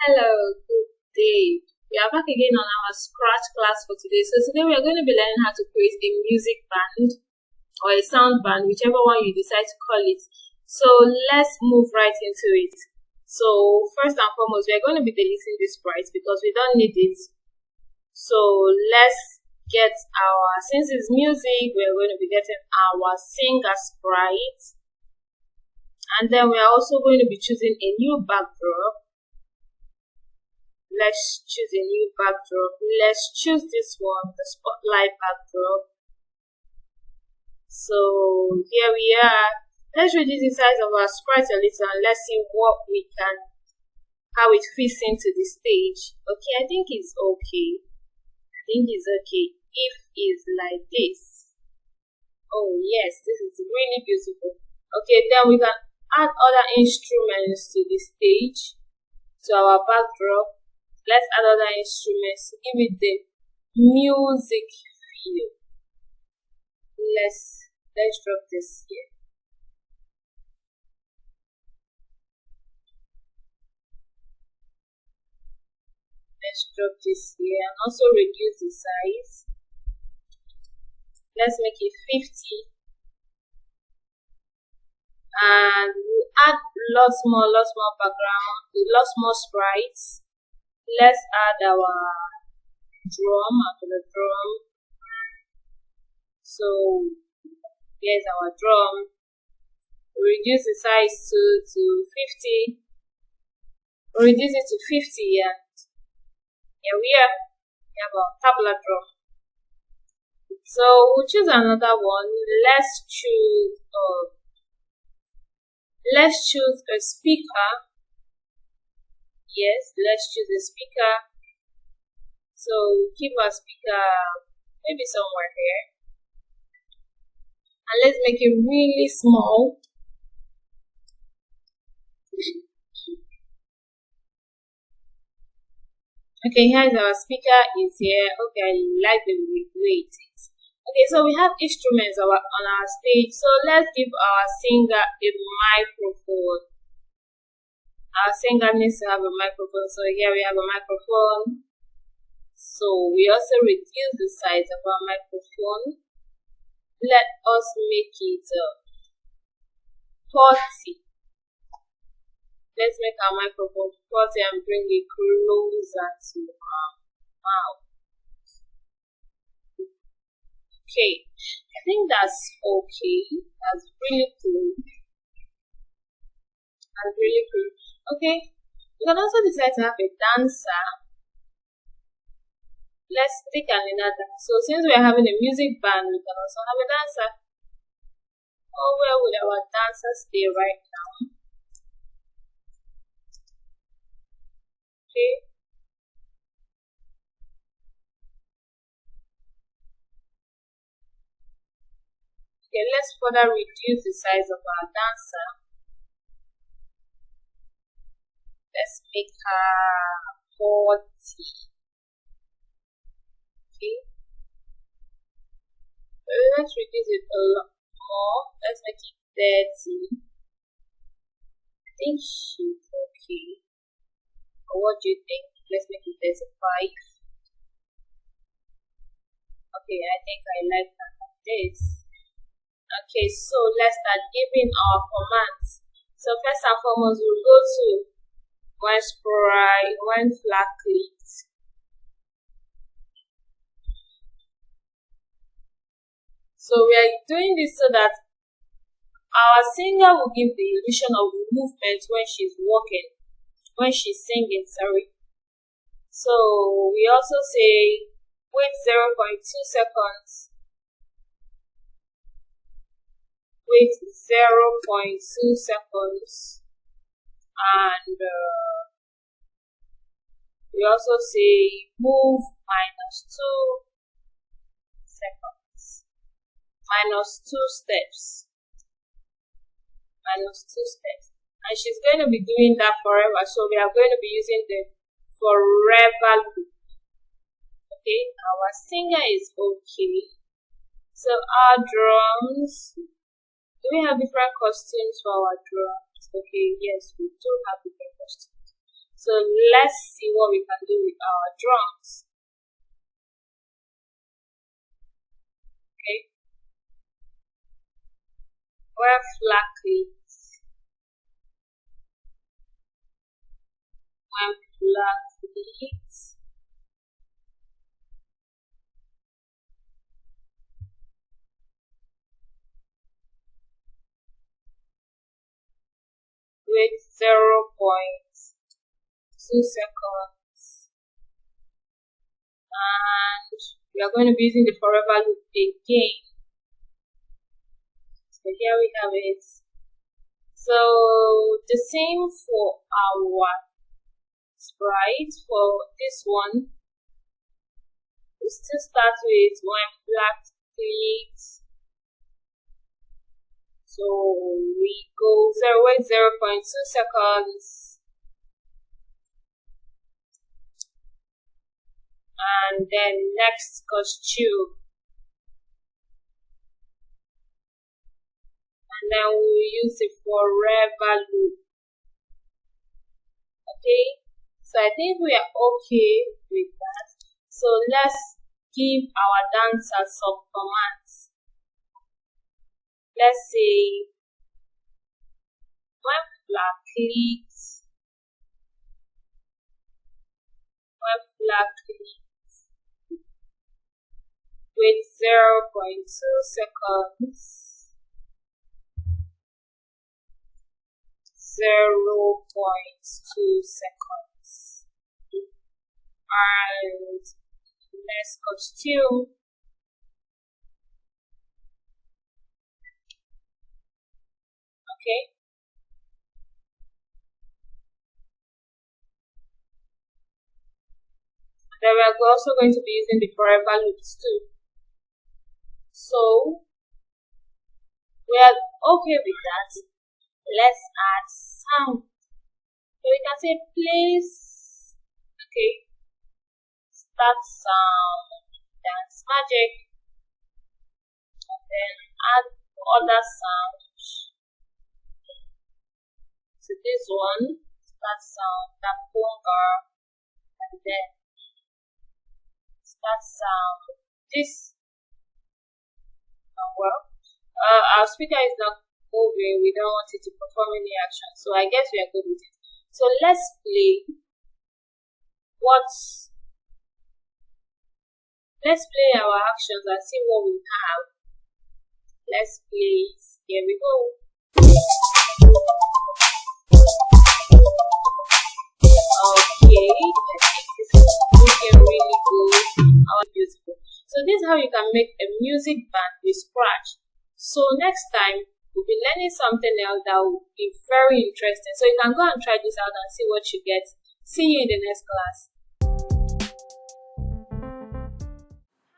Hello, good day. We are back again on our Scratch class for today. So today we are going to be learning how to create a music band or a sound band, whichever one you decide to call it. So let's move right into it. So first and foremost, we are going to be deleting this sprite because we don't need it. So let's get since it's music, we are going to be getting our singer sprite. And then we are also going to be choosing a new backdrop. Let's choose a new backdrop. Let's choose this one, the spotlight backdrop. So here we are. Let's reduce the size of our sprite a little and let's see how it fits into the stage. Okay, I think it's okay. If it's like this. Oh yes, this is really beautiful. Okay, then we can add other instruments to the stage, to our backdrop. Let's add other instruments to give it the music feel. Let's drop this here. Let's drop this here and also reduce the size. Let's make it 50. And we'll add lots more background, lots more sprites. Let's add our drum after the drum. So here's our drum. Reduce the size to 50. Reduce it to 50 and here we have our tabla drum. So we'll choose another one. Let's choose a speaker. Yes, let's choose a speaker. So keep our speaker maybe somewhere here. And let's make it really small. Okay, here's our speaker is here. Okay, I like the way it is. Okay, so we have instruments on our stage. So let's give our singer a microphone. Our singer needs to have a microphone. So here we have a microphone. So we also reduce the size of our microphone. Let us make it 40. Let's make our microphone 40 and bring it closer to our mouth. Okay, I think that's okay. That's really cool. Okay, you can also decide to have a dancer. Let's take another dance. So since we are having a music band, we can also have a dancer. Oh, where would our dancer stay right now? Okay. Okay, let's further reduce the size of our dancer. Let's make her 40. Okay. Let's reduce it a lot more. Let's make it 30. I think she's okay. Or what do you think? Let's make it 35. Okay, I think I like that like this. Okay, so let's start giving our commands. So first and foremost, we'll go to when sprite, when flag clicked. So we are doing this so that our singer will give the illusion of movement when she's walking, when she's singing, sorry. So we also say wait 0.2 seconds. Wait 0.2 seconds. And we also say move -2 seconds, -2 steps, and she's going to be doing that forever. So we are going to be using the forever loop. Okay, our singer is okay. So our drums, do we have different costumes for our drums? Okay, yes, we do have different costumes. So let's see what we can do with our drums. Okay. Where flat clicks. When flat clicks. With 0.2 seconds, and we are going to be using the forever loop again. So here we have it. So the same for our sprite. For this one, we still start with when flat clicks. So we go 0.2 seconds, and then next costume, and then we use the forever loop. Okay, so I think we are okay with that. So let's give our dancer some commands. Let's say when flat clicks, with 0.2 seconds, 0.2 seconds, and next costume. Okay. Then we are also going to be using the forever loops too. So we are okay with that. Let's add sound. So we can say place. Okay. Start sound. Dance magic. And then add other sounds. So this one, start sound, that bonga, and then start sound. This, our speaker is not moving, we don't want it to perform any action, so I guess we are good with it. So let's play our actions and see what we have. Let's play it. Here we go. Okay, I think this is looking really good. Beautiful. So this is how you can make a music band with Scratch. So next time we'll be learning something else that will be very interesting. So you can go and try this out and see what you get. See you in the next class.